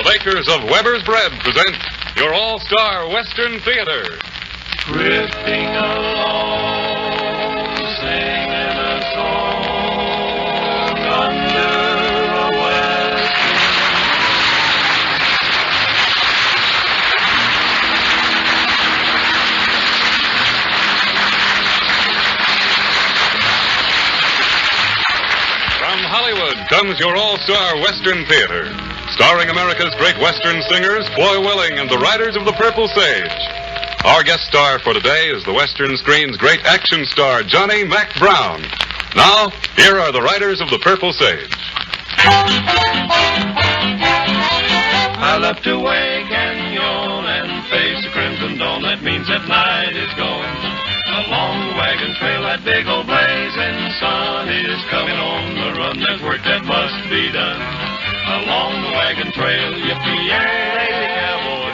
makers of Weber's Bread present your all-star Western Theater. Drifting along, singing a song under a west. From Hollywood comes your all-star Western Theater, starring America's great Western singers, Foy Willing and the Riders of the Purple Sage. Our guest star for today is the Western screen's great action star, Johnny Mack Brown. Now, here are the Riders of the Purple Sage. I love to wake and yawn and face the crimson dawn. That means that night is gone. Along the wagon trail, that big old blazing sun is coming on the run. There's work that must be done. Along the wagon trail, yippee-yay, lazy cowboy,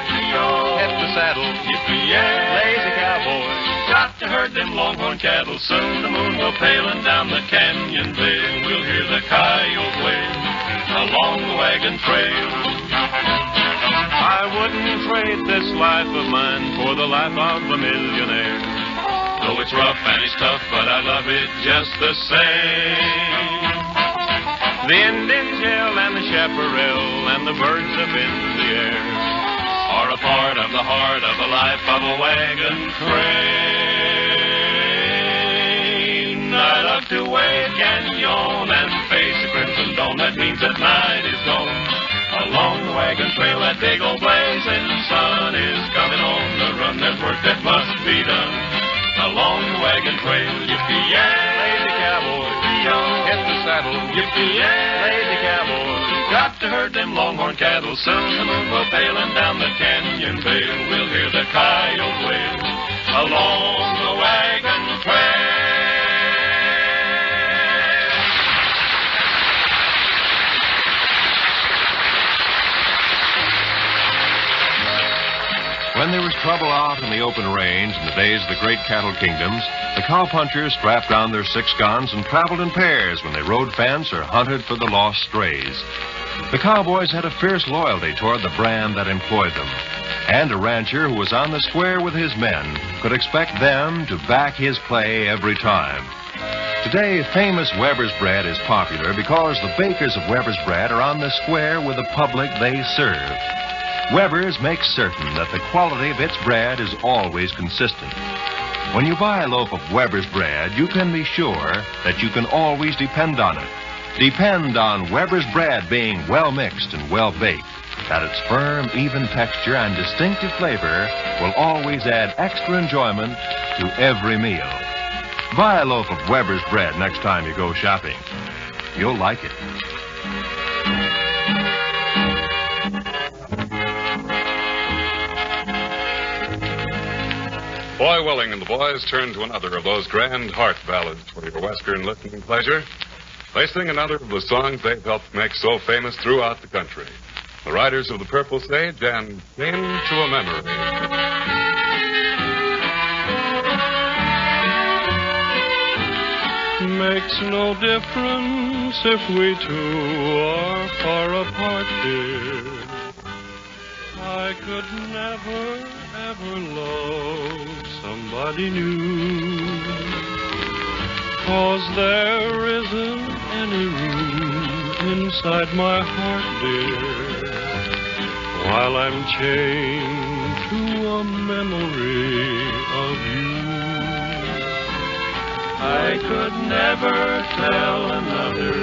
hit the saddle, yippee-yay, lazy cowboy. Got to herd them longhorn cattle. Soon the moon will pale and down the canyon vale we'll hear the coyote wail along the wagon trail. I wouldn't trade this life of mine for the life of a millionaire. Though it's rough and it's tough, but I love it just the same. The Indian yell and the chaparral and the birds up in the air are a part of the heart of the life of a wagon train. I love to wake and yawn and face the crimson dawn. That means that night is gone. Along the wagon trail, that big old blazing sun is coming on the run. There's work that must be done. Along the wagon trail, yippee-yay, lazy cowboy, hit the saddle, yippee-yay, lazy cowboy. Got to herd them longhorn cattle. Soon the moon will pale and down the canyon vale we'll hear the coyote wail along the wagon trail. When there was trouble out in the open range in the days of the great cattle kingdoms, the cowpunchers strapped on their 6 guns and traveled in pairs when they rode fence or hunted for the lost strays. The cowboys had a fierce loyalty toward the brand that employed them, and a rancher who was on the square with his men could expect them to back his play every time. Today, famous Weber's Bread is popular because the bakers of Weber's Bread are on the square with the public they serve. Weber's makes certain that the quality of its bread is always consistent. When you buy a loaf of Weber's Bread, you can be sure that you can always depend on it. Depend on Weber's Bread being well mixed and well baked, that its firm, even texture and distinctive flavor will always add extra enjoyment to every meal. Buy a loaf of Weber's Bread next time you go shopping. You'll like it. Foy Willing and the boys turn to another of those grand heart ballads for your Western listening pleasure. They sing another of the songs they've helped make so famous throughout the country. The Riders of the Purple Sage and Came to a Memory. Makes no difference if we two are far apart, dear. I could never, ever love somebody new, 'cause there isn't any room inside my heart, dear, while I'm chained to a memory of you. I could never tell another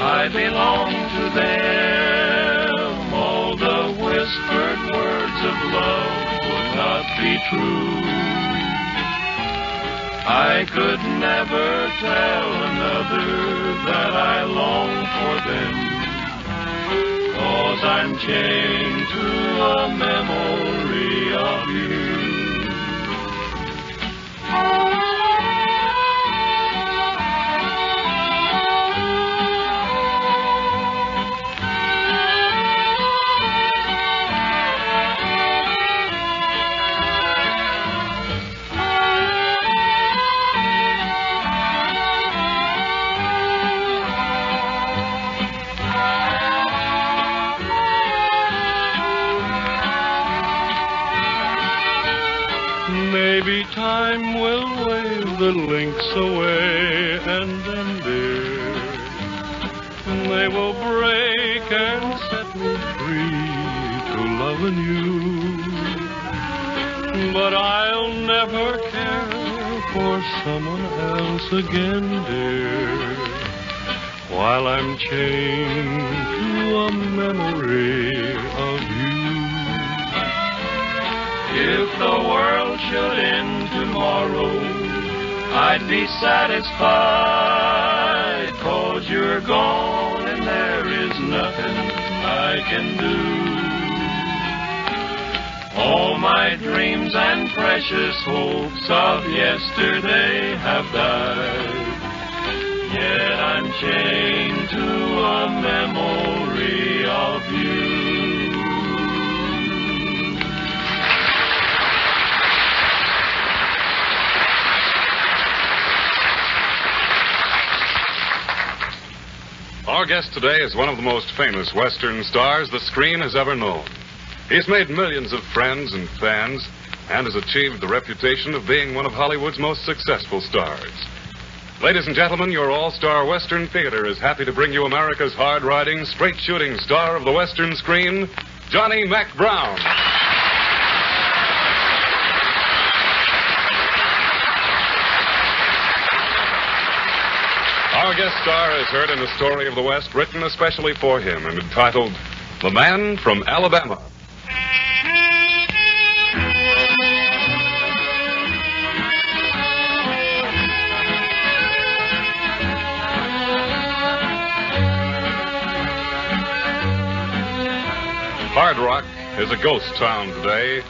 I belong to them. All the whispered words of love would not be true. I could never tell another that I long for them, 'cause I'm chained to a memory of you. time will wave the links away, and then, dear, they will break and set me free to loving you. But I'll never care for someone else again, dear, while I'm chained to a memory of you. If the world should end tomorrow, I'd be satisfied, 'cause you're gone and there is nothing I can do. All my dreams and precious hopes of yesterday have died, yet I'm chained to a memory of you. Our guest today is one of the most famous Western stars the screen has ever known. He's made millions of friends and fans and has achieved the reputation of being one of Hollywood's most successful stars. Ladies and gentlemen, your all-star Western theater is happy to bring you America's hard-riding, straight-shooting star of the Western screen, Johnny Mack Brown. Our guest star has heard in the story of the West written especially for him and entitled The Man from Alabama. Hard Rock is a ghost town today.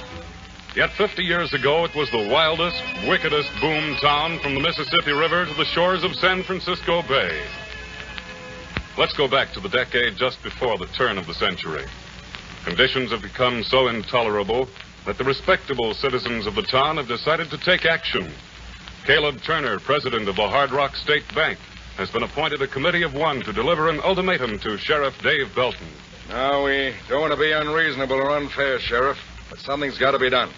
Yet 50 years ago, it was the wildest, wickedest boom town from the Mississippi River to the shores of San Francisco Bay. Let's go back to the decade just before the turn of the century. Conditions have become so intolerable that the respectable citizens of the town have decided to take action. Caleb Turner, president of the Hard Rock State Bank, has been appointed a committee of one to deliver an ultimatum to Sheriff Dave Belton. Now, we don't want to be unreasonable or unfair, Sheriff, but something's got to be done.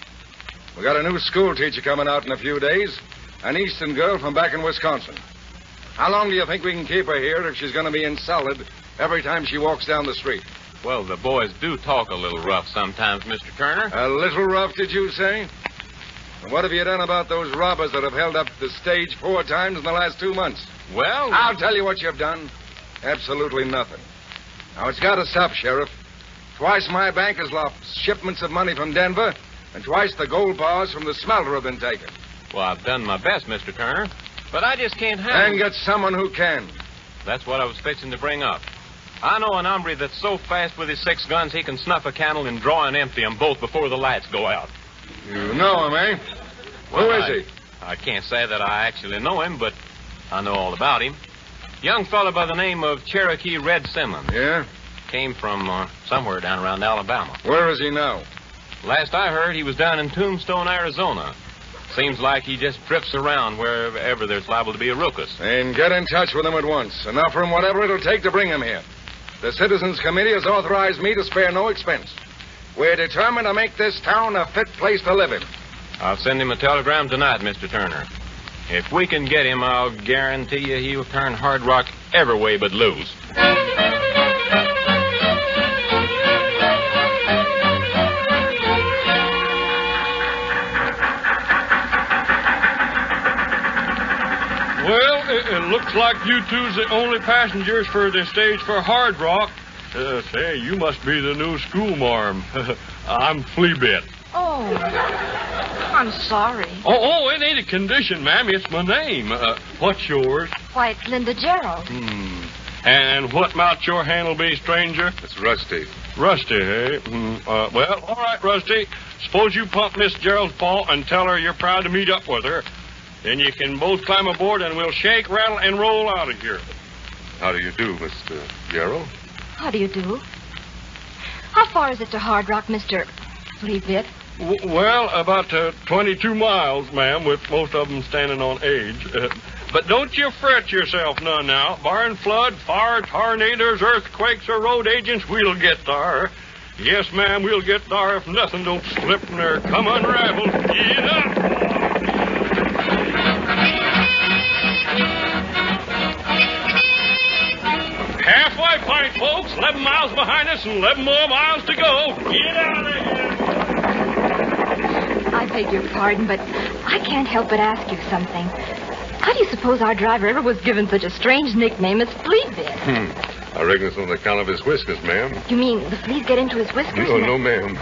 We got a new school teacher coming out in a few days, an Eastern girl from back in Wisconsin. How long do you think we can keep her here if she's going to be insulted every time she walks down the street? Well, the boys do talk a little rough sometimes, Mr. Turner. A little rough, did you say? And what have you done about those robbers that have held up the stage 4 times in the last 2 months? Well, I'll tell you what you've done. Absolutely nothing. Now, it's got to stop, Sheriff. Twice my bank has lost shipments of money from Denver, and twice the gold bars from the smelter have been taken. well, I've done my best, Mr. Turner, but I just can't handle... And get someone who can. That's what I was fixing to bring up. I know an hombre that's so fast with his 6 guns he can snuff a candle and draw and empty them both before the lights go out. You know him, eh? Who is he? I can't say that I actually know him, but I know all about him. Young fellow by the name of Cherokee Red Simmons. Yeah? Came from somewhere down around Alabama. Where is he now? Last I heard, he was down in Tombstone, Arizona. Seems like he just drifts around wherever there's liable to be a ruckus. Then get in touch with him at once and offer him whatever it'll take to bring him here. The Citizens Committee has authorized me to spare no expense. We're determined to make this town a fit place to live in. I'll send him a telegram tonight, Mr. Turner. If we can get him, I'll guarantee you he'll turn Hard Rock every way but lose. Well, it looks like you two's the only passengers for the stage for Hard Rock. Say, you must be the new schoolmarm. I'm Fleabit. Oh, I'm sorry. Oh, it ain't a condition, ma'am. It's my name. What's yours? Why, it's Linda Gerald. And what might your handle be, stranger? It's Rusty. Rusty, eh? Well, all right, Rusty. Suppose you pump Miss Gerald's paw and tell her you're proud to meet up with her. Then you can both climb aboard and we'll shake, rattle, and roll out of here. How do you do, Mr. Gerald? How do you do? How far is it to Hard Rock, Mr. Fleabit? Well, about 22 miles, ma'am, with most of them standing on age. But don't you fret yourself none now. Barring flood, fire, tornadoes, earthquakes, or road agents, we'll get there. Yes, ma'am, we'll get there if nothing don't slip in there. Come unraveled. Yeah. right, fine folks. 11 miles behind us and 11 more miles to go. Get out of there. I beg your pardon, but I can't help but ask you something. How do you suppose our driver ever was given such a strange nickname as Fleabit? I reckon it's on account of his whiskers, ma'am. You mean the fleas get into his whiskers? No, ma'am.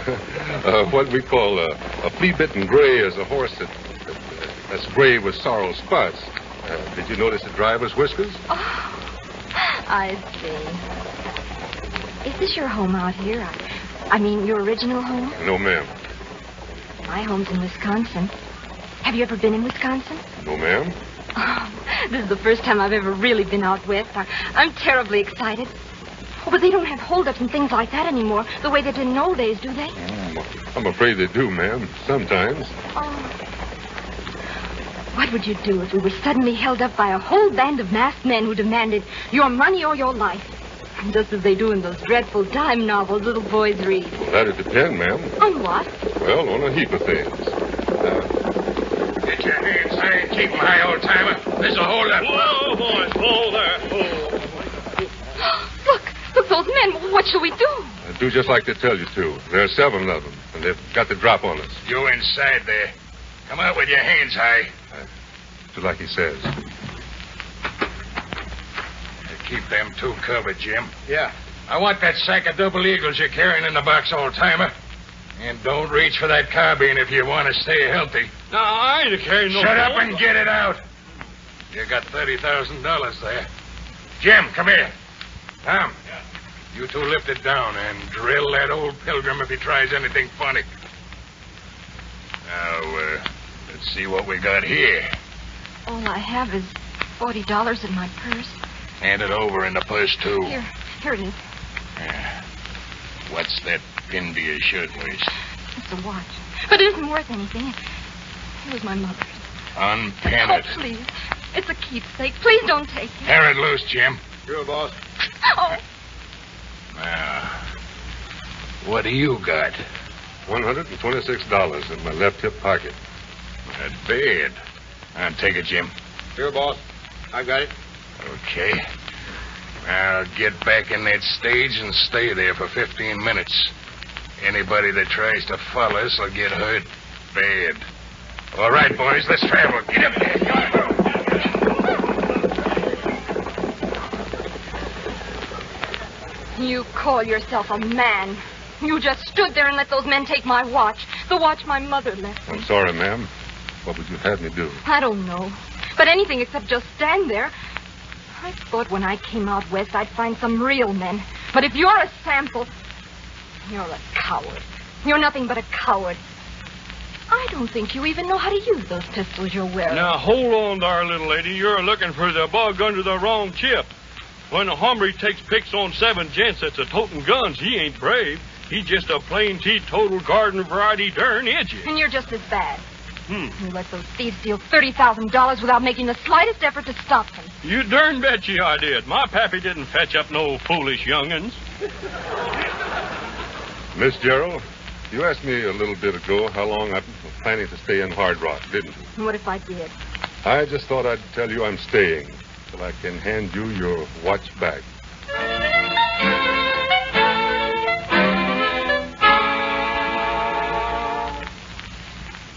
What we call a flea-bitten gray is a horse that's gray with sorrel spots. Did you notice the driver's whiskers? Oh, I see. Is this your home out here? I mean, your original home? No, ma'am. My home's in Wisconsin. Have you ever been in Wisconsin? No, ma'am. Oh, this is the first time I've ever really been out west. I'm terribly excited. Oh, but they don't have holdups and things like that anymore, the way they did in old days, do they? I'm afraid they do, ma'am. Sometimes. Oh. What would you do if we were suddenly held up by a whole band of masked men who demanded your money or your life? Just as they do in those dreadful dime novels little boys read. Well, that'd depend, ma'am. On what? Well, on a heap of things. Get your hands high and keep them high, old-timer. There's a hold up. Whoa, boys, whoa there. Look, those men. What shall we do? Do just like they tell you to. There are 7 of them, and they've got the drop on us. You inside there. Come out with your hands high. Do like he says. Keep them 2 covered, Jim. Yeah. I want that sack of double eagles you're carrying in the box, old-timer. And don't reach for that carbine if you want to stay healthy. No, I ain't carrying no... Shut up and get it out. You got $30,000 there. Jim, come here. Tom, you 2 lift it down and drill that old pilgrim if he tries anything funny. Now, let's see what we got here. All I have is $40 in my purse. Hand it over in the purse, too. Here it is. What's that pinned to your shirtwaist? It's a watch. But it isn't worth anything. It was my mother's. Unpin it. Oh, please. It's a keepsake. Please don't take it. Tear it loose, Jim. Sure, boss. Oh. Now, what do you got? $126 in my left hip pocket. Not bad. I'll take it, Jim. Here, boss. I got it. Okay. Now, get back in that stage and stay there for 15 minutes. Anybody that tries to follow us will get hurt bad. All right, boys, let's travel. Get up there. You call yourself a man. You just stood there and let those men take my watch. The watch my mother left me. I'm sorry, ma'am. What would you have me do? I don't know. But anything except just stand there. I thought when I came out west I'd find some real men. But if you're a sample, you're a coward. You're nothing but a coward. I don't think you even know how to use those pistols you're wearing. Now, hold on there, little lady. You're looking for the bug under the wrong chip. When a hombre takes picks on 7 gents that's a-toting guns, he ain't brave. He's just a plain teetotal garden variety darn idiot. And you're just as bad. You let those thieves steal $30,000 without making the slightest effort to stop them. You darn bet you I did. My pappy didn't fetch up no foolish young'uns. Miss Gerald, you asked me a little bit ago how long I'm planning to stay in Hard Rock, didn't you? What if I did? I just thought I'd tell you I'm staying till I can hand you your watch back.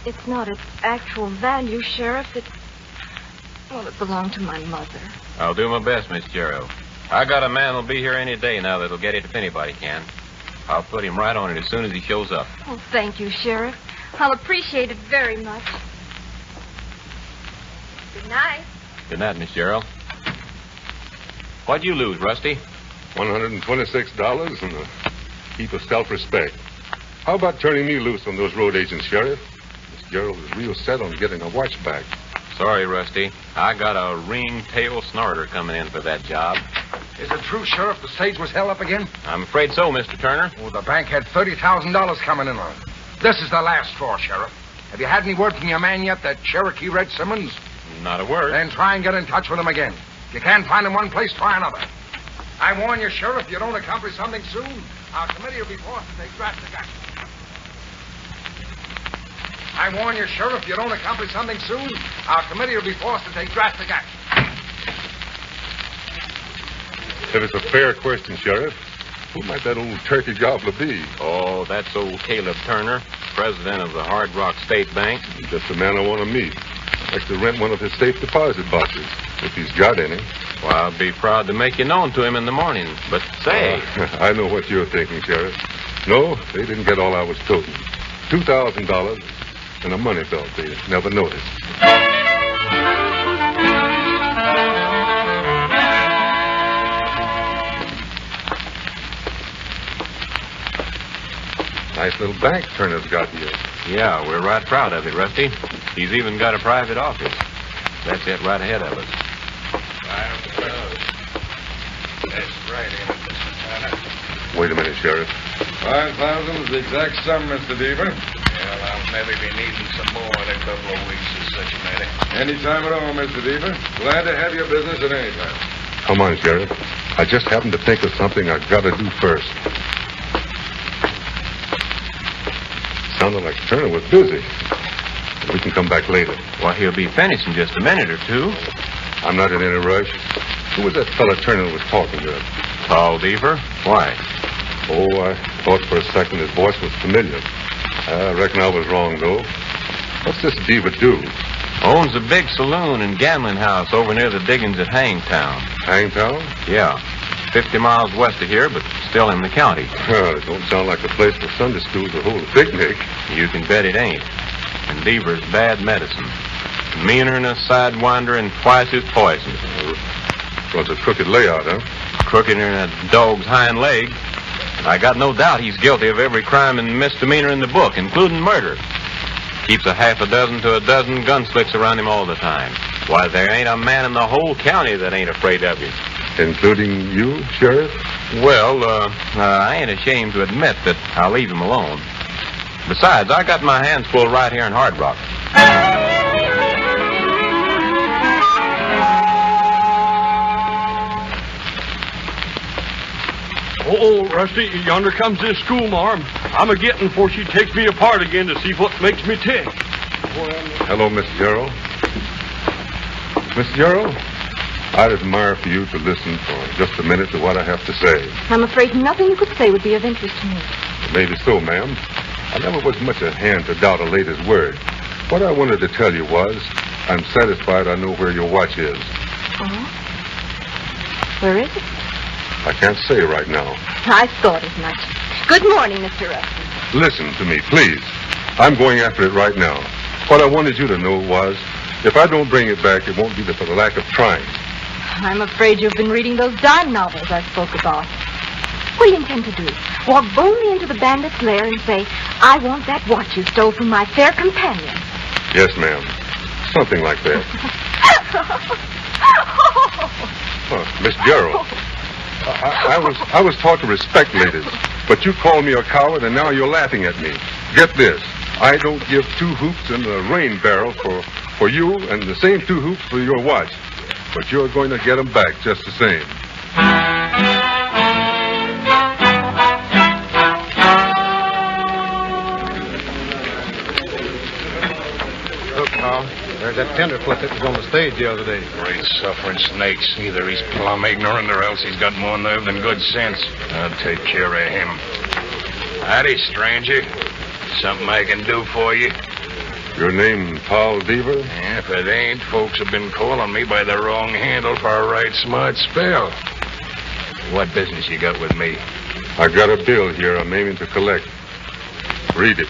It's not its actual value, Sheriff. It belonged to my mother. I'll do my best, Miss Gerald. I got a man who'll be here any day now that'll get it if anybody can. I'll put him right on it as soon as he shows up. Oh, thank you, Sheriff. I'll appreciate it very much. Good night. Good night, Miss Gerald. What'd you lose, Rusty? $126 and a heap of self-respect. How about turning me loose on those road agents, Sheriff? Miss Gerald is real set on getting a watch back. Sorry, Rusty. I got a ring-tail snorter coming in for that job. Is it true, Sheriff, the stage was held up again? I'm afraid so, Mr. Turner. Oh, the bank had $30,000 coming in on it. This is the last straw, Sheriff. Have you had any word from your man yet, that Cherokee Red Simmons? Not a word. Then try and get in touch with him again. If you can't find him one place, try another. I warn you, Sheriff, if you don't accomplish something soon, our committee will be forced to take drastic action. I warn you, Sheriff, if you don't accomplish something soon, our committee will be forced to take drastic action. If it's a fair question, Sheriff, who might that old turkey gobbler be? Oh, that's old Caleb Turner, president of the Hard Rock State Bank. He's just the man I want to meet. I'd like to rent one of his safe deposit boxes, if he's got any. Well, I'll be proud to make you known to him in the morning. But say... I know what you're thinking, Sheriff. No, they didn't get all I was toting. $2,000 and a money belt they never noticed. Nice little bank Turner's got here. Yeah, we're right proud of it, Rusty. He's even got a private office. That's it right ahead of us. That's right, ain't it, Mr. Turner? Wait a minute, Sheriff. 5,000 is the exact sum, Mr. Deaver. Well, I'll maybe be needing some more in a couple of weeks as such a matter. Any time at all, Mr. Deaver. Glad to have your business at any time. Come on, Sheriff. I just happened to think of something I've got to do first. Sounded like Turner was busy. We can come back later. Well, he'll be finished in just a minute or two. I'm not in any rush. Who was that fella Turner was talking to? Tall Deaver? Why? Oh, I thought for a second his voice was familiar. I reckon I was wrong, though. What's this Deaver do? Owns a big saloon and gambling house over near the diggings at Hangtown. Hangtown? Yeah. 50 miles west of here, but still in the county. It don't sound like a place for Sunday school to hold a picnic. You can bet it ain't. And Deaver's bad medicine. Meaner than a sidewinder and twice as poisonous. Runs a crooked layout, huh? Crookeder than a dog's hind leg. And I got no doubt he's guilty of every crime and misdemeanor in the book, including murder. Keeps a half a dozen to a dozen gunslicks around him all the time. Why, there ain't a man in the whole county that ain't afraid of him. Including you, Sheriff? Well, I ain't ashamed to admit that I'll leave him alone. Besides, I got my hands full right here in Hard Rock. Oh, Rusty, yonder comes this schoolmarm. I'm a-getting before she takes me apart again to see what makes me tick. Hello, Miss Gerald. Miss Gerald, I'd admire for you to listen for just a minute to what I have to say. I'm afraid nothing you could say would be of interest to me. Maybe so, ma'am. I never was much a hand to doubt a lady's word. What I wanted to tell you was, I'm satisfied I know where your watch is. Oh? Where is it? I can't say right now. I thought as much. Good morning, Mr. Rusty. Listen to me, please. I'm going after it right now. What I wanted you to know was, if I don't bring it back, it won't be for the lack of trying. I'm afraid you've been reading those dime novels I spoke about. What do you intend to do? Walk boldly into the bandit's lair and say, I want that watch you stole from my fair companion. Yes, ma'am. Something like that. Miss Gerald, I was taught to respect ladies, but you called me a coward, and now you're laughing at me. Get this. I don't give 2 hoops in the rain barrel for you and the same 2 hoops for your watch. But you're going to get them back just the same. Look, Tom, there's that tenderfoot that was on the stage the other day. Great suffering snakes. Either he's plumb ignorant or else he's got more nerve than good sense. I'll take care of him. Howdy, stranger. Something I can do for you? Your name, Paul Deaver? Yeah, if it ain't, folks have been calling me by the wrong handle for a right smart spell. What business you got with me? I got a bill here I'm aiming to collect. Read it.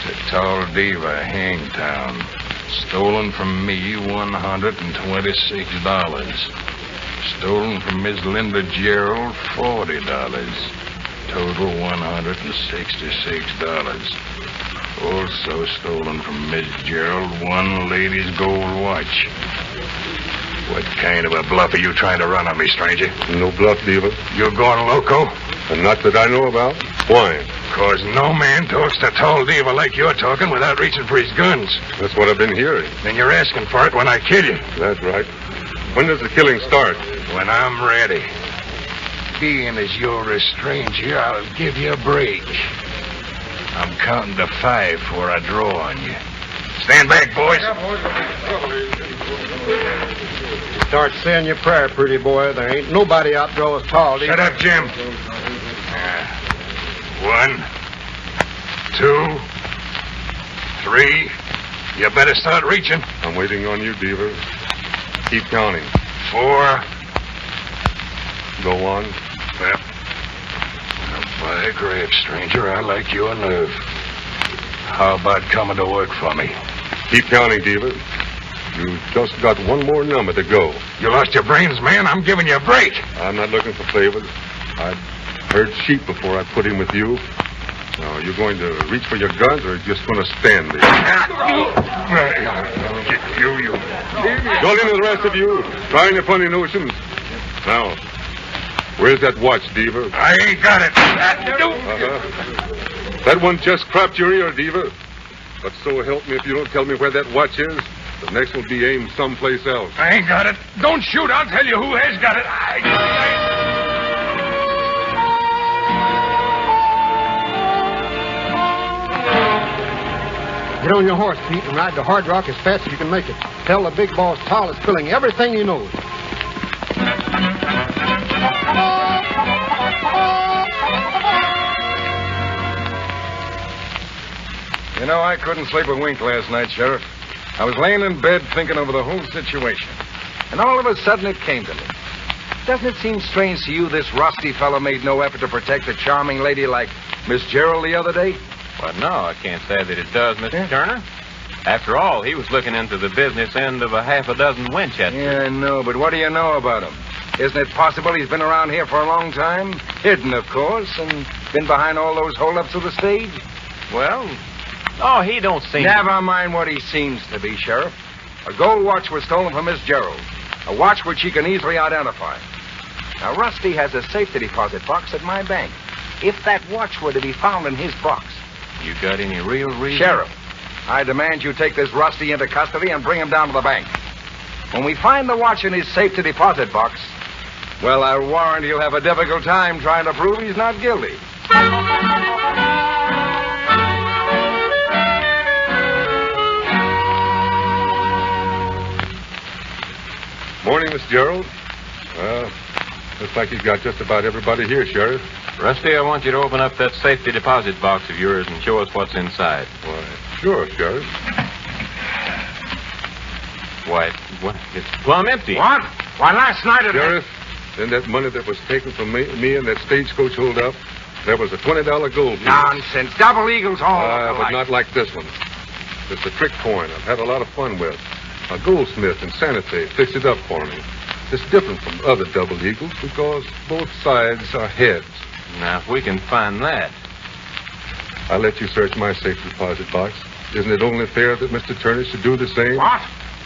To Tall Diva, Hangtown. Stolen from me $126. Stolen from Miss Linda Gerald, $40. Total $166. Also stolen from Miss Gerald, 1 lady's gold watch. What kind of a bluff are you trying to run on me, stranger? No bluff, Deaver. You're going loco? And not that I know about. Why? 'Cause no man talks to Tall Diva like you're talking without reaching for his guns. That's what I've been hearing. Then you're asking for it when I kill you. That's right. When does the killing start? When I'm ready. Being as you're a stranger, I'll give you a break. I'm counting to 5 before I draw on you. Stand back, boys. Start saying your prayer, pretty boy. There ain't nobody outdraws tall. Shut up, Jim. 1, 2, 3. You better start reaching. I'm waiting on you, Beaver. Keep counting. 4. Go on. Yep. By grave, stranger, I like your nerve. How about coming to work for me? Keep counting, Beaver. You just got one more number to go. You lost your brains, man? I'm giving you a break. I'm not looking for favors. I heard sheep before I put in with you. Now, are you going to reach for your guns or are you just going to stand there? You. Don't in with the rest of you. Trying your funny notions. Now, where's that watch, Deaver? I ain't got it. That one just crapped your ear, Deaver. But so help me if you don't tell me where that watch is. The next will be aimed someplace else. I ain't got it. Don't shoot. I'll tell you who has got it. Get on your horse, Pete, and ride to Hard Rock as fast as you can make it. Tell the big boss Tall is spilling everything he knows. You know, I couldn't sleep a wink last night, Sheriff. I was laying in bed thinking over the whole situation. And all of a sudden it came to me. Doesn't it seem strange to you this rusty fellow made no effort to protect a charming lady like Miss Gerald the other day? Well, no, I can't say that it does, Mr. Turner. After all, he was looking into the business end of a half a dozen Winchesters. Yeah, I know, but what do you know about him? Isn't it possible he's been around here for a long time? Hidden, of course, and been behind all those holdups of the stage? Well, oh, he don't seem... Never mind what he seems to be, Sheriff. A gold watch was stolen from Miss Gerald. A watch which he can easily identify. Now, Rusty has a safety deposit box at my bank. If that watch were to be found in his box... You got any real reason? Sheriff, I demand you take this Rusty into custody and bring him down to the bank. When we find the watch in his safety deposit box, well, I warrant he'll have a difficult time trying to prove he's not guilty. Morning, Miss Gerald. Well, looks like you got just about everybody here, Sheriff. Rusty, I want you to open up that safety deposit box of yours and show us what's inside. Why, sure, Sheriff. Why, what? It's plumb empty. What? Why, last night... Sheriff, in that money that was taken from me and that stagecoach hold up, there was a $20 gold piece. Nonsense. Double eagles all But not like this one. It's a trick coin I've had a lot of fun with. A goldsmith in Santa Fe fixed it up for me. It's different from other double eagles because both sides are heads. Now, if we can find that... I'll let you search my safe deposit box. Isn't it only fair that Mr. Turner should do the same? What?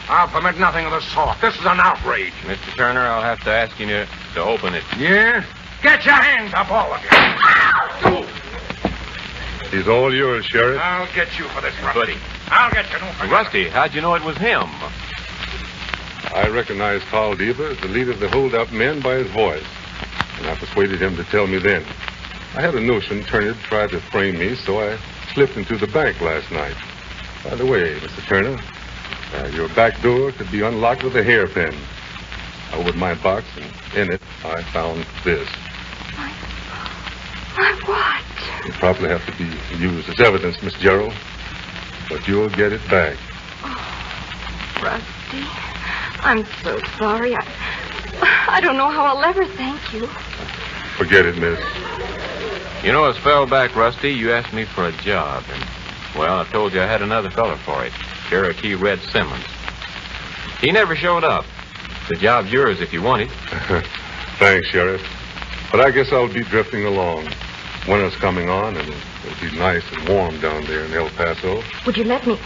I'll permit nothing of the sort. This is an outrage. Mr. Turner, I'll have to ask you to open it. Yeah? Get your hands up, all of you. He's all yours, Sheriff. I'll get you for this, Rusty. Buddy. I'll get you. Don't forget. Rusty, how'd you know it was him? I recognized Carl Deaver as the leader of the hold-up men by his voice, and I persuaded him to tell me then. I had a notion Turner tried to frame me, so I slipped into the bank last night. By the way, Mr. Turner, your back door could be unlocked with a hairpin. I opened my box, and in it, I found this. My what? It'll probably have to be used as evidence, Miss Gerald, but you'll get it back. Oh, Rusty, I'm so sorry. I don't know how I'll ever thank you. Forget it, miss. You know, a spell back, Rusty, you asked me for a job, and, well, I told you I had another fella for it, Cherokee Red Simmons. He never showed up. The job's yours if you want it. Thanks, Sheriff. But I guess I'll be drifting along. Winter's coming on, and it'll be nice and warm down there in El Paso. Would you let me...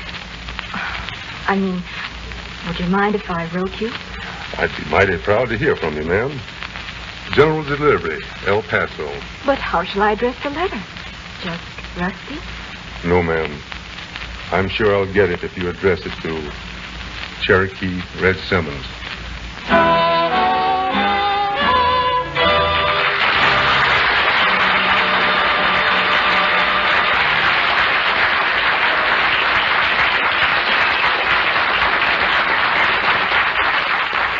I mean, would you mind if I wrote you? I'd be mighty proud to hear from you, ma'am. General Delivery, El Paso. But how shall I address the letter? Just Rusty? No, ma'am. I'm sure I'll get it if you address it to Cherokee Red Simmons.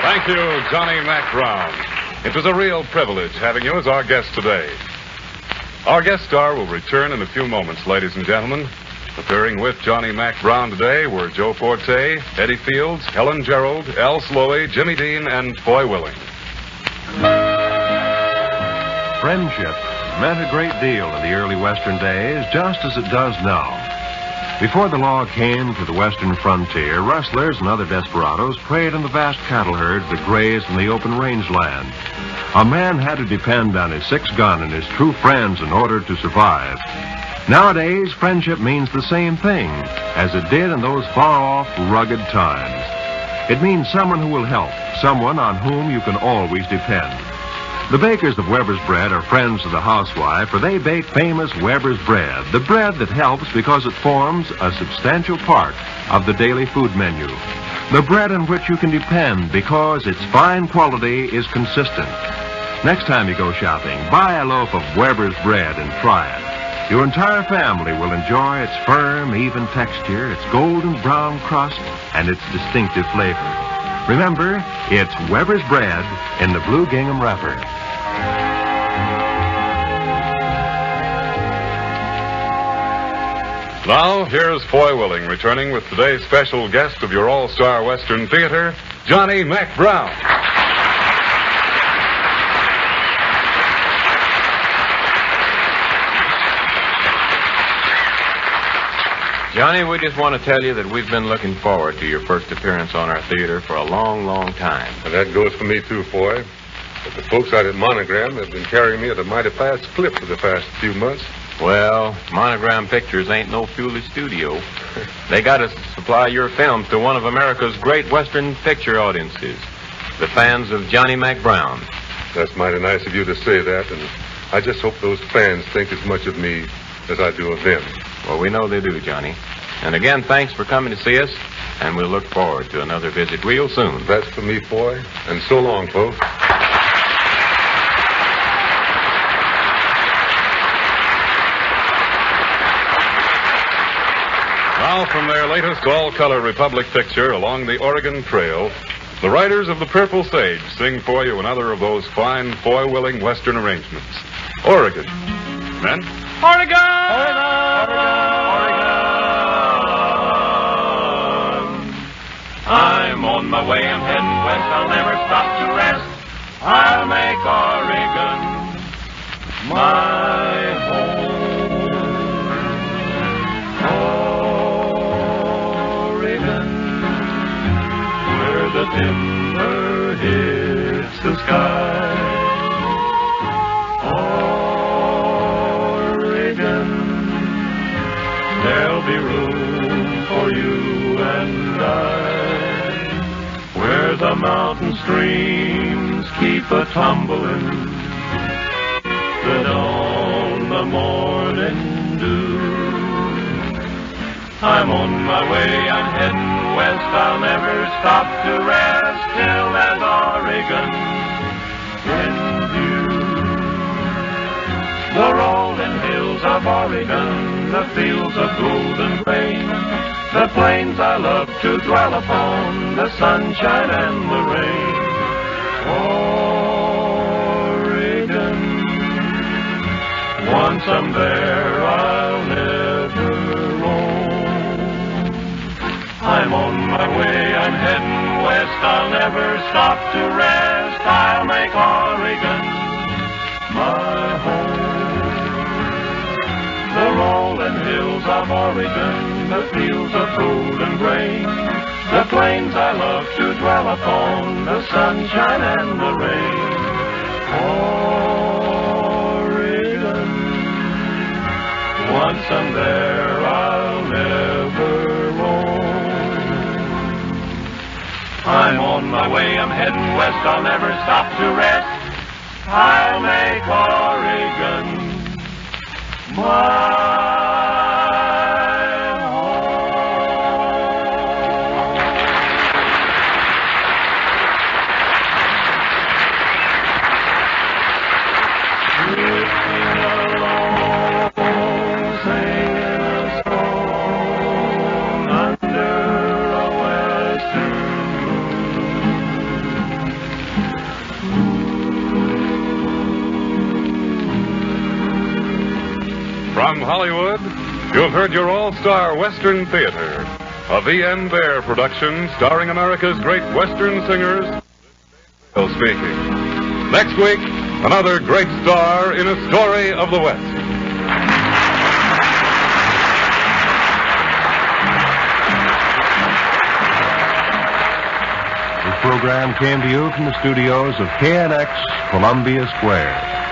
Thank Thank you, Johnny Mack Brown. It was a real privilege having you as our guest today. Our guest star will return in a few moments, ladies and gentlemen. Appearing with Johnny Mack Brown today were Joe Forte, Eddie Fields, Helen Gerald, Al Sloey, Jimmy Dean, and Foy Willing. Friendship meant a great deal in the early Western days, just as it does now. Before the law came to the western frontier, rustlers and other desperados preyed on the vast cattle herds that grazed in the open rangeland. A man had to depend on his 6-gun and his true friends in order to survive. Nowadays, friendship means the same thing as it did in those far-off, rugged times. It means someone who will help, someone on whom you can always depend. The bakers of Weber's Bread are friends of the housewife, for they bake famous Weber's Bread, the bread that helps because it forms a substantial part of the daily food menu. The bread on which you can depend because its fine quality is consistent. Next time you go shopping, buy a loaf of Weber's Bread and try it. Your entire family will enjoy its firm, even texture, its golden brown crust, and its distinctive flavor. Remember, it's Weber's Bread in the blue gingham wrapper. Now, here's Foy Willing returning with today's special guest of your All-Star Western Theater, Johnny Mack Brown. Johnny, we just want to tell you that we've been looking forward to your first appearance on our theater for a long, long time. And that goes for me, too, Foy. But the folks out at Monogram have been carrying me at a mighty fast clip for the past few months. Well, Monogram Pictures ain't no foolish studio. They got to supply your films to one of America's great Western picture audiences, the fans of Johnny Mack Brown. That's mighty nice of you to say that, and I just hope those fans think as much of me as I do of them. Well, we know they do, Johnny. And again, thanks for coming to see us, and we'll look forward to another visit real soon. That's for me, Foy, and so long, folks. Now, from their latest all-color Republic picture, Along the Oregon Trail, the writers of The Purple Sage sing for you another of those fine Foy Willing Western arrangements. Oregon. Men? Oregon! Oregon! I'm on my way, I'm heading west, I'll never stop to rest. I'll make Oregon my home. Oregon, where the timber hits the sky. There'll be room for you and I, where the mountain streams keep a-tumbling, that on the morning dew. I'm on my way, I'm heading west, I'll never stop to rest till there's Oregon in view. The rolling hills of Oregon, the fields of golden grain, the plains I love to dwell upon, the sunshine and the rain. Oregon, once I'm there, I'll never roam. I'm on my way, I'm heading west, I'll never stop to rest, I'll make Oregon my home. The rolling hills of Oregon, the fields of golden grain, the plains I love to dwell upon, the sunshine and the rain. Oregon, once I'm there, I'll never roam. I'm on my way, I'm heading west, I'll never stop to rest, I'll make Oregon my From Hollywood, you've heard your all-star Western Theater, a V.M. Bear production starring America's great Western singers. Bill speaking. Next week, another great star in a story of the West. This program came to you from the studios of KNX, Columbia Square.